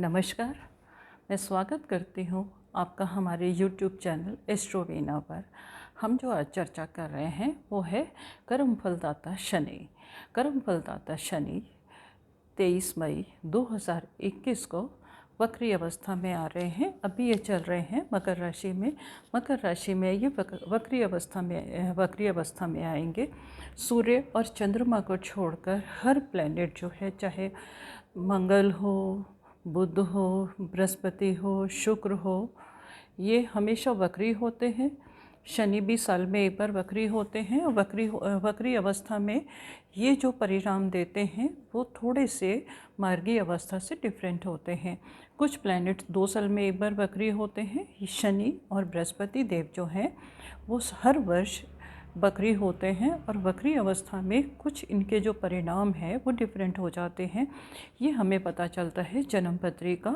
नमस्कार। मैं स्वागत करती हूँ आपका हमारे YouTube चैनल एस्ट्रोवीना पर। हम जो आज चर्चा कर रहे हैं वो है कर्म फलदाता शनि। कर्म फलदाता शनि 23 मई 2021 को वक्री अवस्था में आ रहे हैं। अभी ये चल रहे हैं मकर राशि में। मकर राशि में ये वक्री अवस्था में आएंगे। सूर्य और चंद्रमा को छोड़कर हर प्लैनेट जो है, चाहे मंगल हो, बुध हो, बृहस्पति हो, शुक्र हो, ये हमेशा वक्री होते हैं। शनि भी साल में एक बार वक्री होते हैं। वक्री अवस्था में ये जो परिणाम देते हैं वो थोड़े से मार्गी अवस्था से डिफरेंट होते हैं। कुछ प्लैनेट 2 साल में एक बार वक्री होते हैं। शनि और बृहस्पति देव जो हैं वो हर वर्ष वक्री होते हैं और वक्री अवस्था में कुछ इनके जो परिणाम हैं वो डिफरेंट हो जाते हैं। ये हमें पता चलता है जन्म पत्री का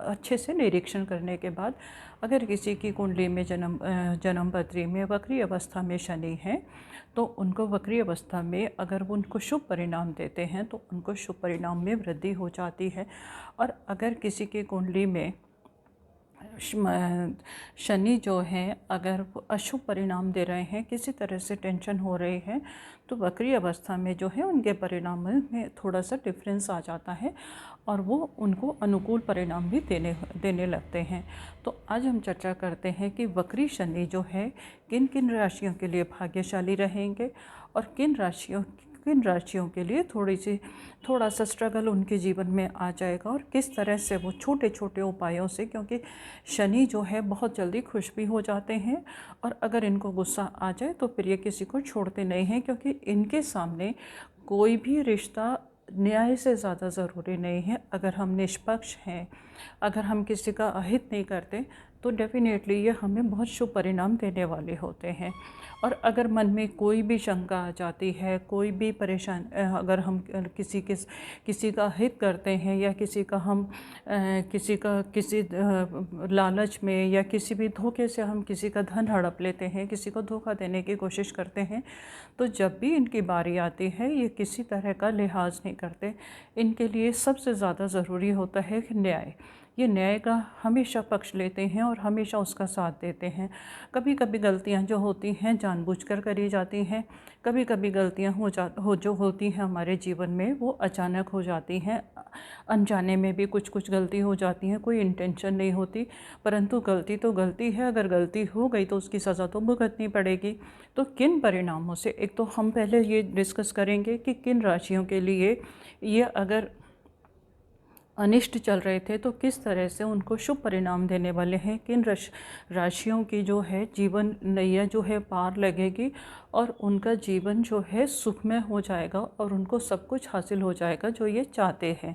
अच्छे से निरीक्षण करने के बाद। अगर किसी की कुंडली में जन्म पत्री में वक्री अवस्था में शनि है तो उनको वक्री अवस्था में अगर वो उनको शुभ परिणाम देते हैं तो उनको शुभ परिणाम में वृद्धि हो जाती है। और अगर किसी की कुंडली में शनि जो है अगर वो अशुभ परिणाम दे रहे हैं, किसी तरह से टेंशन हो रही है, तो वक्री अवस्था में जो है उनके परिणाम में थोड़ा सा डिफरेंस आ जाता है और वो उनको अनुकूल परिणाम भी देने लगते हैं। तो आज हम चर्चा करते हैं कि वक्री शनि जो है किन किन राशियों के लिए भाग्यशाली रहेंगे और किन राशियों के लिए थोड़ा सा स्ट्रगल उनके जीवन में आ जाएगा और किस तरह से वो छोटे छोटे उपायों से, क्योंकि शनि जो है बहुत जल्दी खुश भी हो जाते हैं और अगर इनको गुस्सा आ जाए तो फिर ये किसी को छोड़ते नहीं हैं, क्योंकि इनके सामने कोई भी रिश्ता न्याय से ज़्यादा ज़रूरी नहीं है। अगर हम निष्पक्ष हैं, अगर हम किसी का अहित नहीं करते तो डेफिनेटली ये हमें बहुत शुभ परिणाम देने वाले होते हैं। और अगर मन में कोई भी शंका आ जाती है, कोई भी अगर हम किसी का हित करते हैं या किसी लालच में या किसी भी धोखे से हम किसी का धन हड़प लेते हैं, किसी को धोखा देने की कोशिश करते हैं, तो जब भी इनकी बारी आती है ये किसी तरह का लिहाज नहीं करते। इनके लिए सबसे ज़्यादा ज़रूरी होता है न्याय। ये न्याय का हमेशा पक्ष लेते हैं और हमेशा उसका साथ देते हैं। कभी कभी गलतियां जो होती हैं जानबूझकर करी जाती हैं, कभी कभी गलतियां जो होती हैं हमारे जीवन में वो अचानक हो जाती हैं। अनजाने में भी कुछ गलती हो जाती हैं, कोई इंटेंशन नहीं होती, परंतु गलती तो गलती है। अगर गलती हो गई तो उसकी सज़ा तो भुगतनी पड़ेगी। तो किन परिणामों से, एक तो हम पहले ये डिस्कस करेंगे कि किन राशियों के लिए ये अगर अनिष्ट चल रहे थे तो किस तरह से उनको शुभ परिणाम देने वाले हैं, किन राशियों की जो है जीवन नैया जो है पार लगेगी और उनका जीवन जो है सुखमय हो जाएगा और उनको सब कुछ हासिल हो जाएगा जो ये चाहते हैं।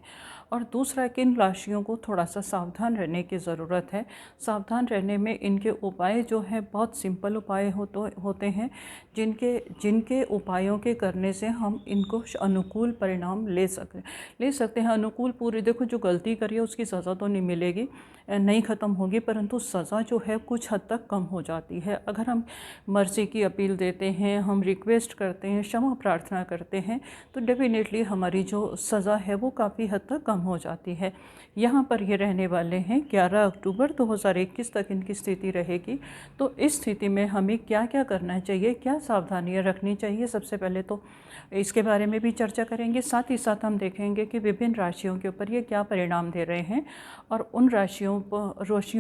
और दूसरा, किन राशियों को थोड़ा सा सावधान रहने की ज़रूरत है। सावधान रहने में इनके उपाय जो है बहुत सिंपल उपाय होते हैं, जिनके उपायों के करने से हम इनको अनुकूल परिणाम ले सकते हैं। अनुकूल पूरी, देखो जो गलती करी है उसकी सज़ा तो नहीं मिलेगी, नहीं ख़त्म होगी, परंतु सज़ा जो है कुछ हद तक कम हो जाती है। अगर हम मर्ज़ी की अपील देते हैं, हम रिक्वेस्ट करते हैं, क्षमा प्रार्थना करते हैं, तो डेफिनेटली हमारी जो सज़ा है वो काफ़ी हद तक कम हो जाती है। यहाँ पर ये रहने वाले हैं 11 अक्टूबर 2021 तक इनकी स्थिति रहेगी। तो इस स्थिति में हमें क्या क्या करना चाहिए, क्या सावधानियाँ रखनी चाहिए, सबसे पहले तो इसके बारे में भी चर्चा करेंगे। साथ ही साथ हम देखेंगे कि विभिन्न राशियों के ऊपर ये क्या परिणाम दे रहे हैं और उन राशियों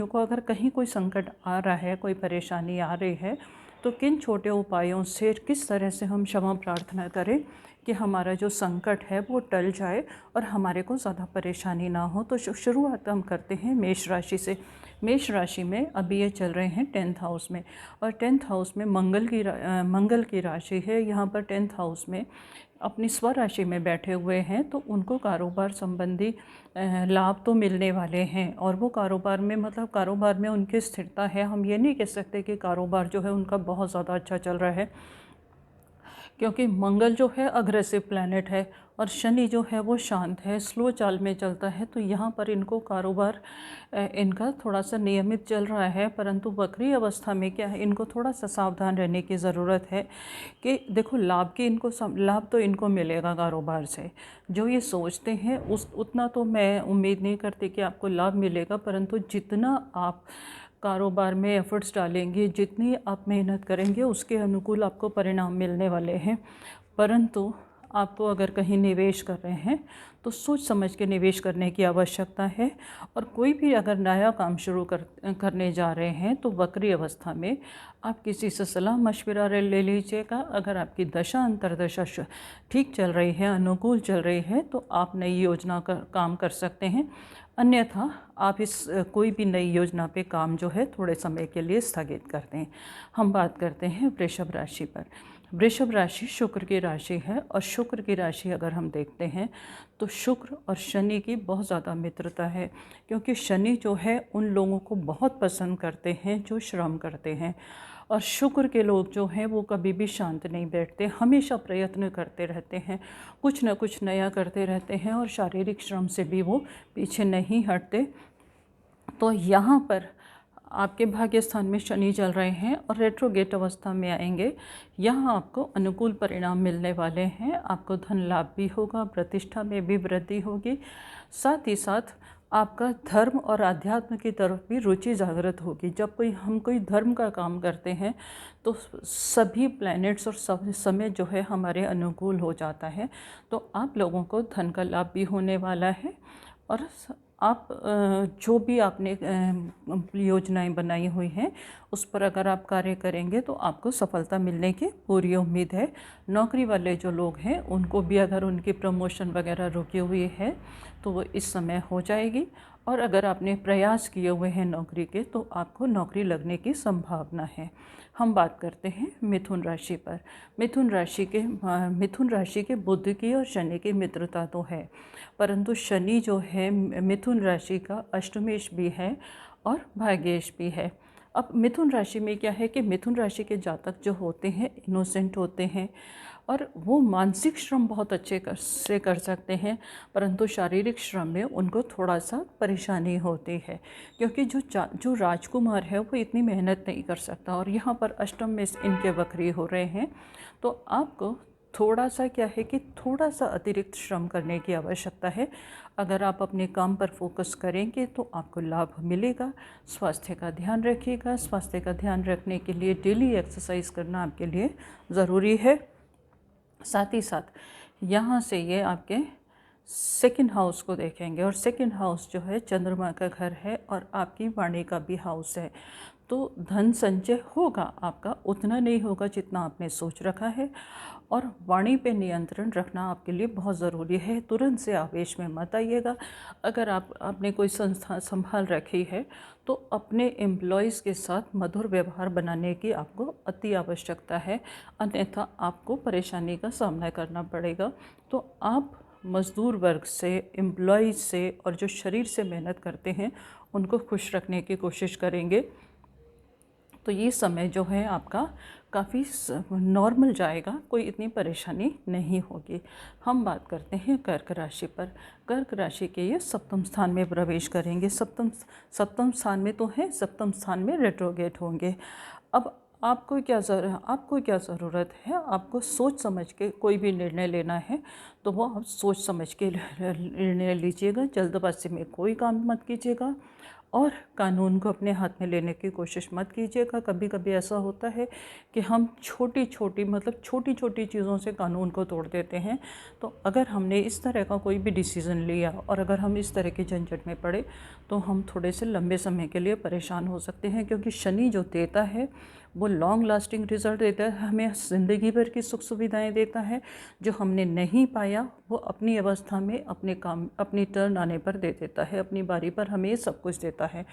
को अगर कहीं कोई संकट आ रहा है, कोई परेशानी आ रही है, तो किन छोटे उपायों से किस तरह से हम क्षमा प्रार्थना करें कि हमारा जो संकट है वो टल जाए और हमारे को ज़्यादा परेशानी ना हो। तो शुरुआत हम करते हैं मेष राशि से। मेष राशि में अभी ये चल रहे हैं 10th हाउस में और 10th हाउस में मंगल की राशि है। यहाँ पर 10th हाउस में अपनी स्वराशि में बैठे हुए हैं तो उनको कारोबार संबंधी लाभ तो मिलने वाले हैं और वो कारोबार में उनकी स्थिरता है। हम ये नहीं कह सकते कि कारोबार जो है उनका बहुत ज़्यादा अच्छा चल रहा है, क्योंकि मंगल जो है अग्रेसिव प्लैनेट है और शनि जो है वो शांत है, स्लो चाल में चलता है। तो यहाँ पर इनको कारोबार इनका थोड़ा सा नियमित चल रहा है, परंतु वक्री अवस्था में क्या है, इनको थोड़ा सा सावधान रहने की ज़रूरत है कि देखो लाभ की इनको लाभ तो इनको मिलेगा कारोबार से, जो ये सोचते हैं उस उतना तो मैं उम्मीद नहीं करती कि आपको लाभ मिलेगा, परंतु जितना आप कारोबार में एफ़र्ट्स डालेंगे, जितनी आप मेहनत करेंगे, उसके अनुकूल आपको परिणाम मिलने वाले हैं। परंतु आपको अगर कहीं निवेश कर रहे हैं तो सोच समझ के निवेश करने की आवश्यकता है। और कोई भी अगर नया काम शुरू करने जा रहे हैं तो वक्री अवस्था में आप किसी से सलाह मशवरा ले लीजिएगा। अगर आपकी दशा अंतर्दशा ठीक चल रही है, अनुकूल चल रही है, तो आप नई योजना का काम कर सकते हैं। अन्यथा आप इस कोई भी नई योजना पे काम जो है थोड़े समय के लिए स्थगित कर दें। हम बात करते हैं वृषभ राशि पर। वृषभ राशि शुक्र की राशि है और शुक्र की राशि अगर हम देखते हैं तो शुक्र और शनि की बहुत ज़्यादा मित्रता है, क्योंकि शनि जो है उन लोगों को बहुत पसंद करते हैं जो श्रम करते हैं, और शुक्र के लोग जो हैं वो कभी भी शांत नहीं बैठते, हमेशा प्रयत्न करते रहते हैं, कुछ ना कुछ नया करते रहते हैं और शारीरिक श्रम से भी वो पीछे नहीं हटते। तो यहाँ पर आपके भाग्य स्थान में शनि चल रहे हैं और रेट्रोगेट अवस्था में आएंगे। यहाँ आपको अनुकूल परिणाम मिलने वाले हैं, आपको धन लाभ भी होगा, प्रतिष्ठा में भी वृद्धि होगी, साथ ही साथ आपका धर्म और आध्यात्म की तरफ भी रुचि जागृत होगी। जब हम कोई धर्म का काम करते हैं तो सभी प्लैनेट्स और सब समय जो है हमारे अनुकूल हो जाता है। तो आप लोगों को धन का लाभ भी होने वाला है और आप जो भी आपने योजनाएं बनाई हुई हैं उस पर अगर आप कार्य करेंगे तो आपको सफलता मिलने की पूरी उम्मीद है। नौकरी वाले जो लोग हैं उनको भी अगर उनकी प्रमोशन वगैरह रुकी हुई है तो वो इस समय हो जाएगी, और अगर आपने प्रयास किए हुए हैं नौकरी के तो आपको नौकरी लगने की संभावना है। हम बात करते हैं मिथुन राशि पर। मिथुन राशि के बुध की और शनि की मित्रता तो है, परंतु शनि जो है मिथुन राशि का अष्टमेश भी है और भाग्येश भी है। अब मिथुन राशि में क्या है कि मिथुन राशि के जातक जो होते हैं इनोसेंट होते हैं और वो मानसिक श्रम बहुत अच्छे से कर सकते हैं, परंतु शारीरिक श्रम में उनको थोड़ा सा परेशानी होती है, क्योंकि जो राजकुमार है वो इतनी मेहनत नहीं कर सकता, और यहाँ पर अष्टम में इनके वक्री हो रहे हैं। तो आपको थोड़ा सा क्या है कि थोड़ा सा अतिरिक्त श्रम करने की आवश्यकता है। अगर आप अपने काम पर फोकस करेंगे तो आपको लाभ मिलेगा। स्वास्थ्य का ध्यान रखिएगा। स्वास्थ्य का ध्यान रखने के लिए डेली एक्सरसाइज करना आपके लिए ज़रूरी है। साथ ही साथ यहाँ से ये आपके सेकंड हाउस को देखेंगे, और सेकंड हाउस जो है चंद्रमा का घर है और आपकी वाणी का भी हाउस है। तो धन संचय होगा आपका, उतना नहीं होगा जितना आपने सोच रखा है, और वाणी पे नियंत्रण रखना आपके लिए बहुत ज़रूरी है। तुरंत से आवेश में मत आइएगा। अगर आपने कोई संस्था संभाल रखी है तो अपने एम्प्लॉयज़ के साथ मधुर व्यवहार बनाने की आपको अति आवश्यकता है, अन्यथा आपको परेशानी का सामना करना पड़ेगा। तो आप मज़दूर वर्ग से, एम्प्लॉयज़ से और जो शरीर से मेहनत करते हैं उनको खुश रखने की कोशिश करेंगे। तो ये समय जो है आपका काफ़ी नॉर्मल जाएगा, कोई इतनी परेशानी नहीं होगी। हम बात करते हैं कर्क राशि पर। कर्क राशि के ये सप्तम स्थान में प्रवेश करेंगे। सप्तम स्थान में तो है, सप्तम स्थान में रेट्रोगेट होंगे। अब आपको क्या ज़रूरत है, आपको सोच समझ के कोई भी निर्णय लेना है तो वो आप सोच समझ के निर्णय लीजिएगा। जल्दबाजी में कोई काम मत कीजिएगा और कानून को अपने हाथ में लेने की कोशिश मत कीजिएगा। कभी कभी ऐसा होता है कि हम छोटी छोटी चीज़ों से कानून को तोड़ देते हैं। तो अगर हमने इस तरह का कोई भी डिसीज़न लिया और अगर हम इस तरह के झंझट में पड़े तो हम थोड़े से लंबे समय के लिए परेशान हो सकते हैं, क्योंकि शनि जो देता है वो लॉन्ग लास्टिंग रिज़ल्ट देता है, हमें ज़िंदगी भर की सुख सुविधाएं देता है। जो हमने नहीं पाया वो अपनी अवस्था में अपनी टर्न आने पर दे देता है, अपनी बारी पर हमें सब कुछ देता है।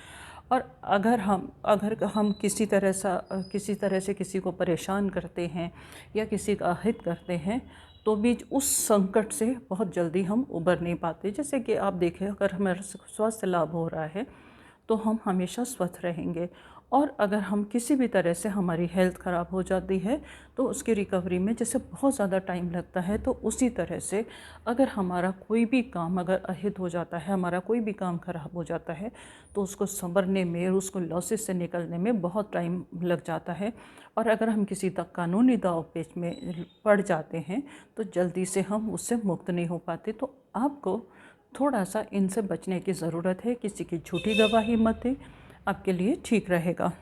और अगर हम किसी तरह से किसी को परेशान करते हैं या किसी का अहित करते हैं तो भी उस संकट से बहुत जल्दी हम उबर नहीं पाते। जैसे कि आप देखें, अगर हमारा स्वास्थ्य लाभ हो रहा है तो हम हमेशा स्वस्थ रहेंगे, और अगर हम किसी भी तरह से हमारी हेल्थ ख़राब हो जाती है तो उसकी रिकवरी में जैसे बहुत ज़्यादा टाइम लगता है, तो उसी तरह से अगर हमारा कोई भी काम अगर अहित हो जाता है, हमारा कोई भी काम ख़राब हो जाता है, तो उसको संवरने में और उसको लॉसेस से निकलने में बहुत टाइम लग जाता है। और अगर हम किसी तक कानूनी दांव-पेच में पड़ जाते हैं तो जल्दी से हम उससे मुक्त नहीं हो पाते। तो आपको थोड़ा सा इनसे बचने की ज़रूरत है, किसी की झूठी गवाही मत दें, आपके लिए ठीक रहेगा।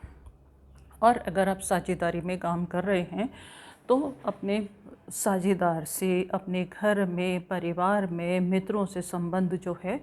और अगर आप साझेदारी में काम कर रहे हैं तो अपने साझेदार से, अपने घर में, परिवार में, मित्रों से संबंध जो है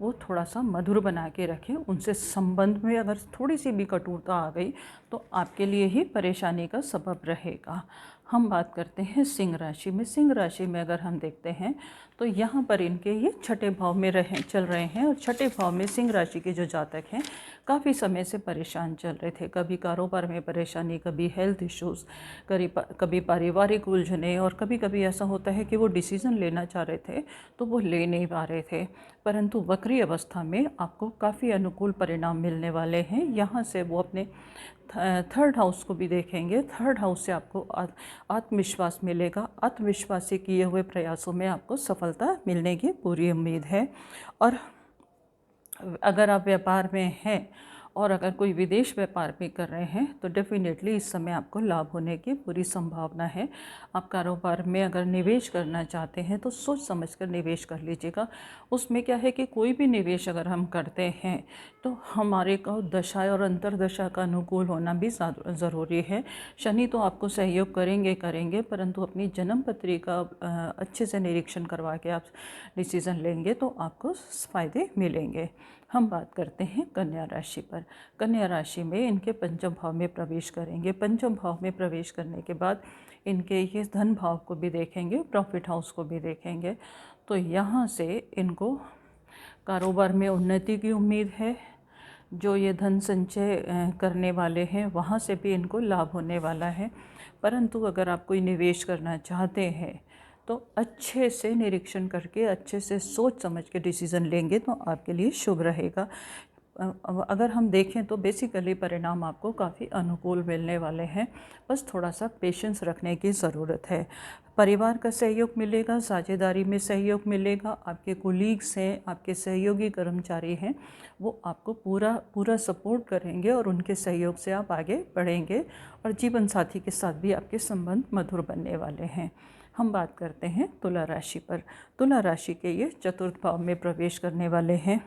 वो थोड़ा सा मधुर बना के रखें। उनसे संबंध में अगर थोड़ी सी भी कटुता आ गई तो आपके लिए ही परेशानी का सबब रहेगा। हम बात करते हैं सिंह राशि में। सिंह राशि में अगर हम देखते हैं तो यहाँ पर इनके ये छठे भाव में चल रहे हैं, और छठे भाव में सिंह राशि के जो जातक हैं काफ़ी समय से परेशान चल रहे थे। कभी कारोबार में परेशानी, कभी हेल्थ इश्यूज़, कभी पारिवारिक उलझने, और कभी कभी ऐसा होता है कि वो डिसीज़न लेना चाह रहे थे तो वो ले नहीं पा रहे थे। परंतु वक्री अवस्था में आपको काफ़ी अनुकूल परिणाम मिलने वाले हैं। यहाँ से वो अपने थर्ड हाउस को भी देखेंगे। थर्ड हाउस से आपको आत्मविश्वास मिलेगा। आत्मविश्वास से किए हुए प्रयासों में आपको सफलता मिलने की पूरी उम्मीद है। और अगर आप व्यापार में हैं और अगर कोई विदेश व्यापार भी कर रहे हैं तो डेफिनेटली इस समय आपको लाभ होने की पूरी संभावना है। आप कारोबार में अगर निवेश करना चाहते हैं तो सोच समझकर निवेश कर लीजिएगा। उसमें क्या है कि कोई भी निवेश अगर हम करते हैं तो हमारे को दशा और अंतर्दशा का अनुकूल होना भी ज़रूरी है। शनि तो आपको सहयोग करेंगे, परंतु अपनी जन्म पत्री का अच्छे से निरीक्षण करवा के आप डिसीज़न लेंगे तो आपको फ़ायदे मिलेंगे। हम बात करते हैं कन्या राशि पर। कन्या राशि में इनके पंचम भाव में प्रवेश करेंगे। पंचम भाव में प्रवेश करने के बाद इनके ये धन भाव को भी देखेंगे, प्रॉफिट हाउस को भी देखेंगे। तो यहाँ से इनको कारोबार में उन्नति की उम्मीद है। जो ये धन संचय करने वाले हैं वहाँ से भी इनको लाभ होने वाला है। परंतु अगर आप कोई निवेश करना चाहते हैं तो अच्छे से निरीक्षण करके, अच्छे से सोच समझ के डिसीज़न लेंगे तो आपके लिए शुभ रहेगा। अगर हम देखें तो बेसिकली परिणाम आपको काफ़ी अनुकूल मिलने वाले हैं। बस थोड़ा सा पेशेंस रखने की ज़रूरत है। परिवार का सहयोग मिलेगा, साझेदारी में सहयोग मिलेगा। आपके कोलीग्स हैं, आपके सहयोगी कर्मचारी हैं, वो आपको पूरा सपोर्ट करेंगे और उनके सहयोग से आप आगे बढ़ेंगे। और जीवन साथी के साथ भी आपके संबंध मधुर बनने वाले हैं। हम बात करते हैं तुला राशि पर। तुला राशि के ये चतुर्थ भाव में प्रवेश करने वाले हैं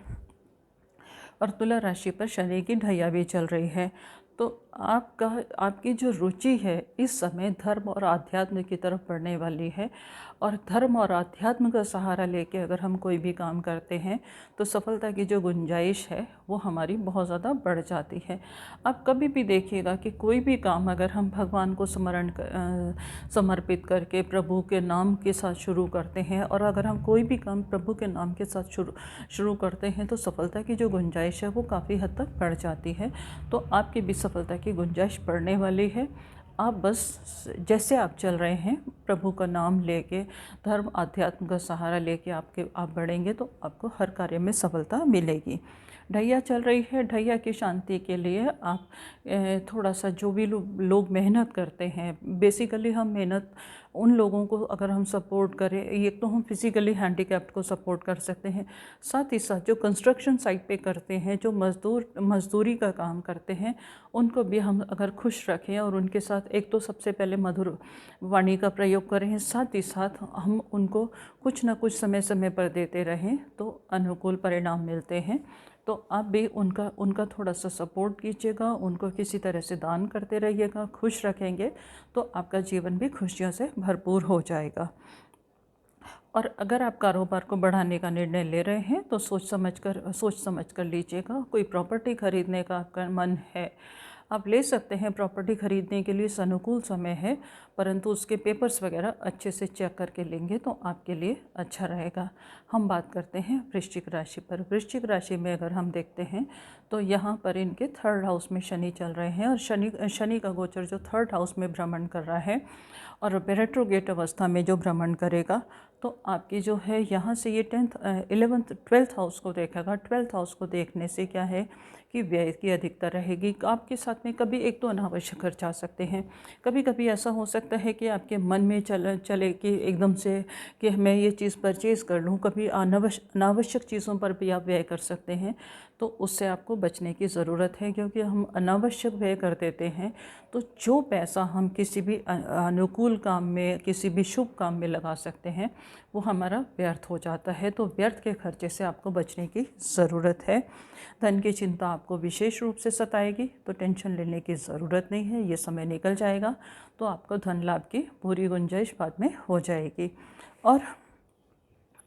और तुला राशि पर शनि की ढैया भी चल रही है। तो आपकी जो रुचि है इस समय धर्म और आध्यात्म की तरफ बढ़ने वाली है। और धर्म और आध्यात्म का सहारा लेके अगर हम कोई भी काम करते हैं तो सफलता की जो गुंजाइश है वो हमारी बहुत ज़्यादा बढ़ जाती है। आप कभी भी देखिएगा कि कोई भी काम अगर हम भगवान को समर्पित करके प्रभु के नाम के साथ शुरू करते हैं, और अगर हम कोई भी काम प्रभु के नाम के साथ शुरू करते हैं तो सफलता की जो गुंजाइश है वो काफ़ी हद तक बढ़ जाती है। तो आपकी भी सफलता की गुंजाइश बढ़ने वाली है। आप बस जैसे आप चल रहे हैं प्रभु का नाम लेके, धर्म आध्यात्म का सहारा लेके आप बढ़ेंगे तो आपको हर कार्य में सफलता मिलेगी। ढैया चल रही है। ढैया की शांति के लिए आप थोड़ा सा जो भी लोग मेहनत करते हैं, बेसिकली हम मेहनत उन लोगों को अगर हम सपोर्ट करें, एक तो हम फिज़िकली हैंडीकैप्ड को सपोर्ट कर सकते हैं, साथ ही साथ जो कंस्ट्रक्शन साइट पे करते हैं, जो मज़दूरी का काम करते हैं, उनको भी हम अगर खुश रखें और उनके साथ एक तो सबसे पहले मधुर वाणी का प्रयोग करें, साथ ही साथ हम उनको कुछ ना कुछ समय समय पर देते रहें तो अनुकूल परिणाम मिलते हैं। तो आप भी उनका थोड़ा सा सपोर्ट कीजिएगा, उनको किसी तरह से दान करते रहिएगा। खुश रखेंगे तो आपका जीवन भी खुशियों से भरपूर हो जाएगा। और अगर आप कारोबार को बढ़ाने का निर्णय ले रहे हैं तो सोच समझ कर लीजिएगा। कोई प्रॉपर्टी खरीदने का आपका मन है, आप ले सकते हैं। प्रॉपर्टी खरीदने के लिए अनुकूल समय है, परंतु उसके पेपर्स वगैरह अच्छे से चेक करके लेंगे तो आपके लिए अच्छा रहेगा। हम बात करते हैं वृश्चिक राशि पर। वृश्चिक राशि में अगर हम देखते हैं तो यहाँ पर इनके थर्ड हाउस में शनि चल रहे हैं, और शनि का गोचर जो थर्ड हाउस में भ्रमण कर रहा है और रेट्रोगेट अवस्था में जो भ्रमण करेगा तो आपकी जो है यहाँ से ये 11th 12th हाउस को देखेगा। 12th हाउस को देखने से क्या है कि व्यय की अधिकता रहेगी। आपके साथ में कभी एक तो अनावश्यक खर्च आ सकते हैं। कभी कभी ऐसा हो सकता है कि आपके मन में चले कि एकदम से कि मैं ये चीज़ परचेज़ कर लूँ। कभी अनावश्यक चीज़ों पर भी आप व्यय कर सकते हैं, तो उससे आपको बचने की ज़रूरत है, क्योंकि हम अनावश्यक व्यय कर देते हैं तो जो पैसा हम किसी भी अनुकूल काम में, किसी भी शुभ काम में लगा सकते हैं, वो हमारा व्यर्थ हो जाता है। तो व्यर्थ के खर्चे से आपको बचने की ज़रूरत है। धन की चिंता आपको विशेष रूप से सताएगी, तो टेंशन लेने की ज़रूरत नहीं है, ये समय निकल जाएगा। तो आपको धन लाभ की पूरी गुंजाइश बाद में हो जाएगी। और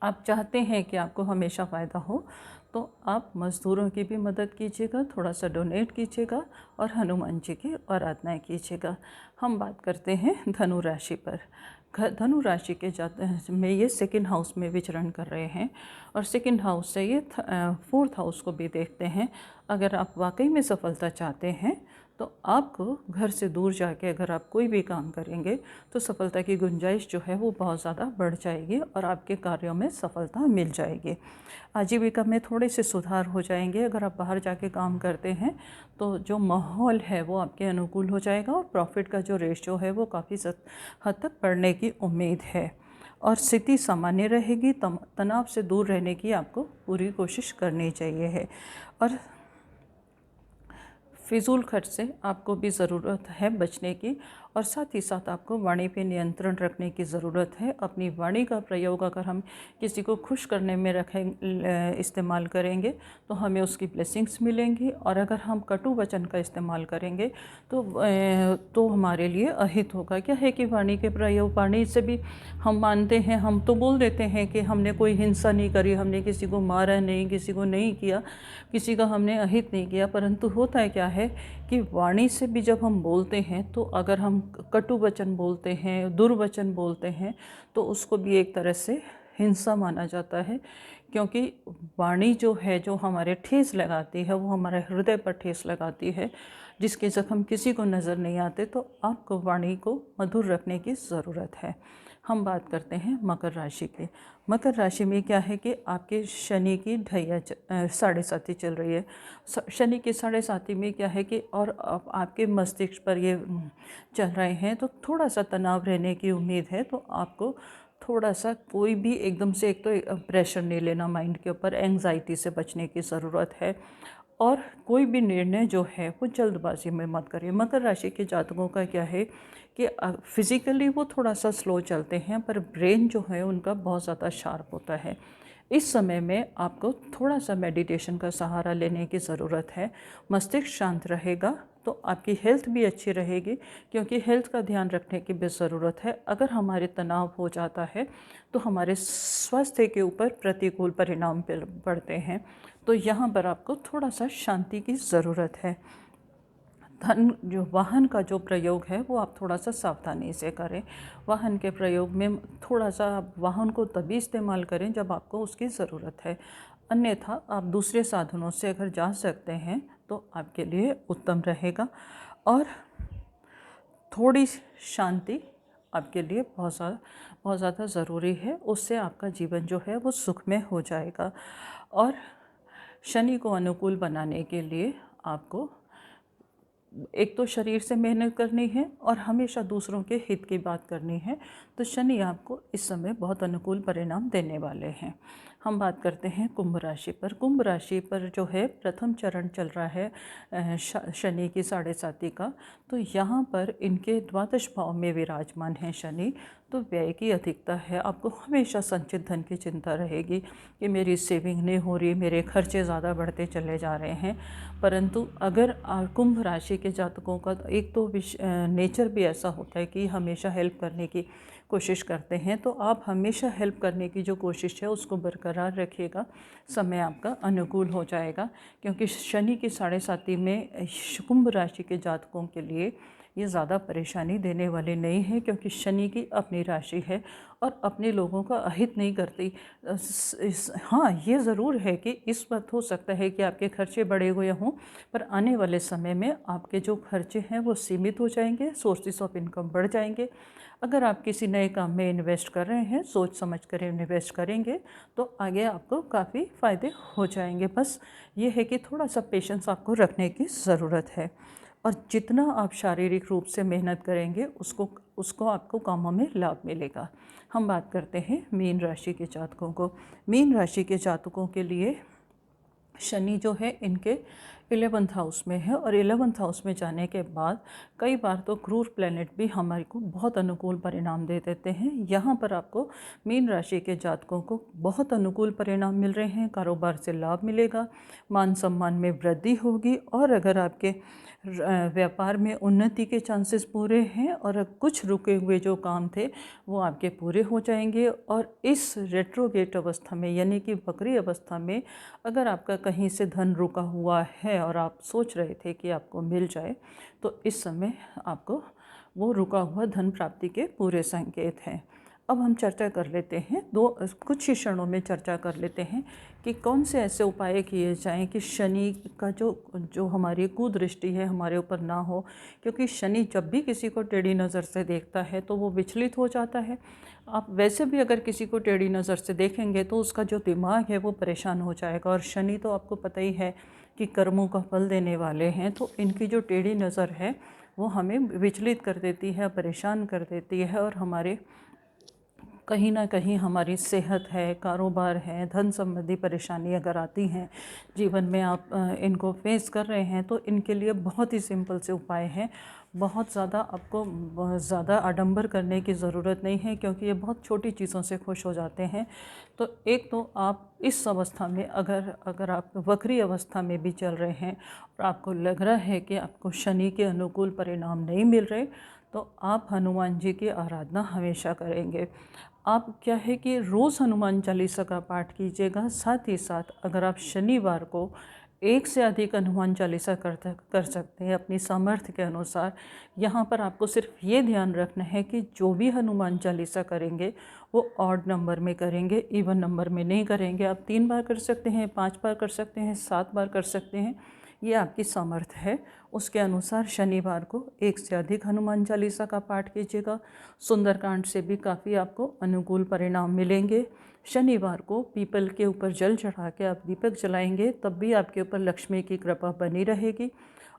आप चाहते हैं कि आपको हमेशा फ़ायदा हो, तो आप मज़दूरों की भी मदद कीजिएगा, थोड़ा सा डोनेट कीजिएगा और हनुमान जी की आराधनाएँ कीजिएगा। हम बात करते हैं धनु राशि पर। धनु राशि के में ये सेकंड हाउस में विचरण कर रहे हैं, और सेकंड हाउस से ये फोर्थ हाउस को भी देखते हैं। अगर आप वाकई में सफलता चाहते हैं तो आपको घर से दूर जाके अगर आप कोई भी काम करेंगे तो सफलता की गुंजाइश जो है वो बहुत ज़्यादा बढ़ जाएगी और आपके कार्यों में सफलता मिल जाएगी। आजीविका में थोड़े से सुधार हो जाएंगे। अगर आप बाहर जाके काम करते हैं तो जो माहौल है वो आपके अनुकूल हो जाएगा, और प्रॉफिट का जो रेशियो है वो काफ़ी हद तक बढ़ने की उम्मीद है। और स्थिति सामान्य रहेगी। तनाव से दूर रहने की आपको पूरी कोशिश करनी चाहिए है। और फिजूल खर्च से आपको भी ज़रूरत है बचने की, और साथ ही साथ आपको वाणी पे नियंत्रण रखने की ज़रूरत है। अपनी वाणी का प्रयोग अगर हम किसी को खुश करने में इस्तेमाल करेंगे तो हमें उसकी ब्लेसिंग्स मिलेंगी, और अगर हम कटु वचन का इस्तेमाल करेंगे तो हमारे लिए अहित होगा। क्या है कि वाणी के प्रयोग, वाणी से भी हम मानते हैं, हम तो बोल देते हैं कि हमने कोई हिंसा नहीं करी, हमने किसी को मारा नहीं, किसी को नहीं किया, किसी का हमने अहित नहीं किया, परंतु होता है क्या है कि वाणी से भी जब हम बोलते हैं तो अगर हम कटु वचन बोलते हैं, दुर्वचन बोलते हैं, तो उसको भी एक तरह से हिंसा माना जाता है। क्योंकि वाणी जो है, जो हमारे ठेस लगाती है, वो हमारे हृदय पर ठेस लगाती है, जिसके ज़ख्म किसी को नज़र नहीं आते। तो आपको वाणी को मधुर रखने की ज़रूरत है। हम बात करते हैं मकर राशि की। मकर राशि में क्या है कि आपके शनि की ढैया साढ़े साती चल रही है। शनि की साढ़े साती में क्या है कि और आपके मस्तिष्क पर ये चल रहे हैं, तो थोड़ा सा तनाव रहने की उम्मीद है। तो आपको थोड़ा सा कोई भी एकदम से, एक तो प्रेशर नहीं लेना माइंड के ऊपर, एंग्जाइटी से बचने की ज़रूरत है। और कोई भी निर्णय जो है वो जल्दबाजी में मत करिए। मकर राशि के जातकों का क्या है कि फिज़िकली वो थोड़ा सा स्लो चलते हैं, पर ब्रेन जो है उनका बहुत ज़्यादा शार्प होता है। इस समय में आपको थोड़ा सा मेडिटेशन का सहारा लेने की ज़रूरत है। मस्तिष्क शांत रहेगा तो आपकी हेल्थ भी अच्छी रहेगी, क्योंकि हेल्थ का ध्यान रखने की भी ज़रूरत है। अगर हमारे तनाव हो जाता है तो हमारे स्वास्थ्य के ऊपर प्रतिकूल परिणाम पड़ते हैं। तो यहाँ पर आपको थोड़ा सा शांति की ज़रूरत है। धन, जो वाहन का जो प्रयोग है वो आप थोड़ा सा सावधानी से करें। वाहन के प्रयोग में थोड़ा सा आप वाहन को तभी इस्तेमाल करें जब आपको उसकी ज़रूरत है। अन्यथा आप दूसरे साधनों से अगर जा सकते हैं तो आपके लिए उत्तम रहेगा। और थोड़ी शांति आपके लिए बहुत ज़्यादा ज़रूरी है। उससे आपका जीवन जो है वो सुखमय हो जाएगा। और शनि को अनुकूल बनाने के लिए आपको एक तो शरीर से मेहनत करनी है और हमेशा दूसरों के हित की बात करनी है। तो शनि आपको इस समय बहुत अनुकूल परिणाम देने वाले हैं। हम बात करते हैं कुंभ राशि पर। कुंभ राशि पर जो है प्रथम चरण चल रहा है शनि की साढ़े साती का। तो यहाँ पर इनके द्वादश भाव में विराजमान है शनि। तो व्यय की अधिकता है। आपको हमेशा संचित धन की चिंता रहेगी कि मेरी सेविंग नहीं हो रही, मेरे खर्चे ज़्यादा बढ़ते चले जा रहे हैं। परंतु अगर कुंभ राशि के जातकों का एक तो नेचर भी ऐसा होता है कि हमेशा हेल्प करने की कोशिश करते हैं, तो आप हमेशा हेल्प करने की जो कोशिश है उसको बरकरार रखिएगा। समय आपका अनुकूल हो जाएगा, क्योंकि शनि की साढ़े साती में कुंभ राशि के जातकों के लिए ये ज़्यादा परेशानी देने वाली नहीं है, क्योंकि शनि की अपनी राशि है और अपने लोगों का अहित नहीं करती। हाँ, ये ज़रूर है कि इस वक्त हो सकता है कि आपके खर्चे बढ़े हुए हों, पर आने वाले समय में आपके जो खर्चे हैं वो सीमित हो जाएंगे, सोर्सेस ऑफ इनकम बढ़ जाएंगे। अगर आप किसी नए काम में इन्वेस्ट कर रहे हैं, सोच समझ कर इन्वेस्ट करेंगे तो आगे आपको काफ़ी फ़ायदे हो जाएंगे। बस ये है कि थोड़ा सा पेशेंस आपको रखने की ज़रूरत है, और जितना आप शारीरिक रूप से मेहनत करेंगे उसको उसको आपको कामों में लाभ मिलेगा। हम बात करते हैं मीन राशि के जातकों को। मीन राशि के जातकों के लिए शनि जो है इनके 11th हाउस में है, और 11th हाउस में जाने के बाद कई बार तो क्रूर प्लैनेट भी हमारे को बहुत अनुकूल परिणाम दे देते हैं। यहाँ पर आपको मीन राशि के जातकों को बहुत अनुकूल परिणाम मिल रहे हैं। कारोबार से लाभ मिलेगा, मान सम्मान में वृद्धि होगी, और अगर आपके व्यापार में उन्नति के चांसेस पूरे हैं, और कुछ रुके हुए जो काम थे वो आपके पूरे हो जाएंगे। और इस रेट्रोगेट अवस्था में यानी कि वक्री अवस्था में अगर आपका कहीं से धन रुका हुआ है और आप सोच रहे थे कि आपको मिल जाए, तो इस समय आपको वो रुका हुआ धन प्राप्ति के पूरे संकेत हैं। अब हम चर्चा कर लेते हैं, कुछ ही क्षणों में चर्चा कर लेते हैं कि कौन से ऐसे उपाय किए जाएं कि शनि का जो हमारी कुदृष्टि है हमारे ऊपर ना हो। क्योंकि शनि जब भी किसी को टेढ़ी नज़र से देखता है तो वो विचलित हो जाता है। आप वैसे भी अगर किसी को टेढ़ी नज़र से देखेंगे तो उसका जो दिमाग है वो परेशान हो जाएगा। और शनि तो आपको पता ही है कि कर्मों का फल देने वाले हैं, तो इनकी जो टेढ़ी नज़र है वो हमें विचलित कर देती है, परेशान कर देती है, और हमारे कहीं ना कहीं हमारी सेहत है, कारोबार है, धन संबंधी परेशानी अगर आती हैं जीवन में, आप इनको फेस कर रहे हैं, तो इनके लिए बहुत ही सिंपल से उपाय हैं। बहुत ज़्यादा आपको ज़्यादा आडंबर करने की ज़रूरत नहीं है, क्योंकि ये बहुत छोटी चीज़ों से खुश हो जाते हैं। तो एक तो आप इस अवस्था में अगर आप वक्री अवस्था में भी चल रहे हैं और आपको लग रहा है कि आपको शनि के अनुकूल परिणाम नहीं मिल रहे, तो आप हनुमान जी की आराधना हमेशा करेंगे। आप क्या है कि रोज़ हनुमान चालीसा का पाठ कीजिएगा। साथ ही साथ अगर आप शनिवार को एक से अधिक हनुमान चालीसा कर सकते हैं अपनी सामर्थ्य के अनुसार। यहाँ पर आपको सिर्फ ये ध्यान रखना है कि जो भी हनुमान चालीसा करेंगे वो ऑड नंबर में करेंगे, इवन नंबर में नहीं करेंगे। आप 3 बार कर सकते हैं, 5 बार कर सकते हैं, 7 बार कर सकते हैं, ये आपकी सामर्थ्य है। उसके अनुसार शनिवार को एक से अधिक हनुमान चालीसा का पाठ कीजिएगा। सुंदरकांड से भी काफ़ी आपको अनुकूल परिणाम मिलेंगे। शनिवार को पीपल के ऊपर जल चढ़ा के आप दीपक जलाएंगे, तब भी आपके ऊपर लक्ष्मी की कृपा बनी रहेगी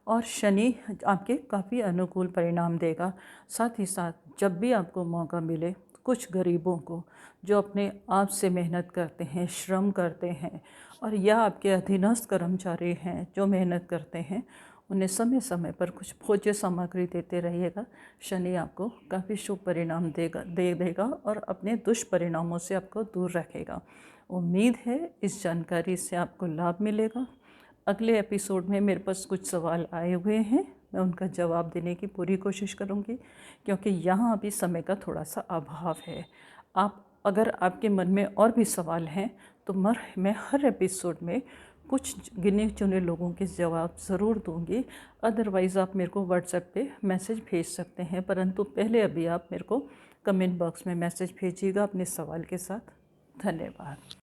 और शनि आपके काफ़ी अनुकूल परिणाम देगा। साथ ही साथ जब भी आपको मौका मिले, कुछ गरीबों को जो अपने आप से मेहनत करते हैं, श्रम करते हैं, और या आपके अधीनस्थ कर्मचारी हैं जो मेहनत करते हैं, उन्हें समय समय पर कुछ भोज्य सामग्री देते रहिएगा। शनि आपको काफ़ी शुभ परिणाम देगा और अपने दुष्परिणामों से आपको दूर रखेगा। उम्मीद है इस जानकारी से आपको लाभ मिलेगा। अगले एपिसोड में मेरे पास कुछ सवाल आए हुए हैं, मैं उनका जवाब देने की पूरी कोशिश करूंगी, क्योंकि यहाँ अभी समय का थोड़ा सा अभाव है। अगर आपके मन में और भी सवाल हैं तो मैं हर एपिसोड में कुछ गिने चुने लोगों के जवाब ज़रूर दूंगी। अदरवाइज़ आप मेरे को व्हाट्सएप पे मैसेज भेज सकते हैं, परंतु पहले अभी आप मेरे को कमेंट बॉक्स में मैसेज भेजिएगा अपने सवाल के साथ। धन्यवाद।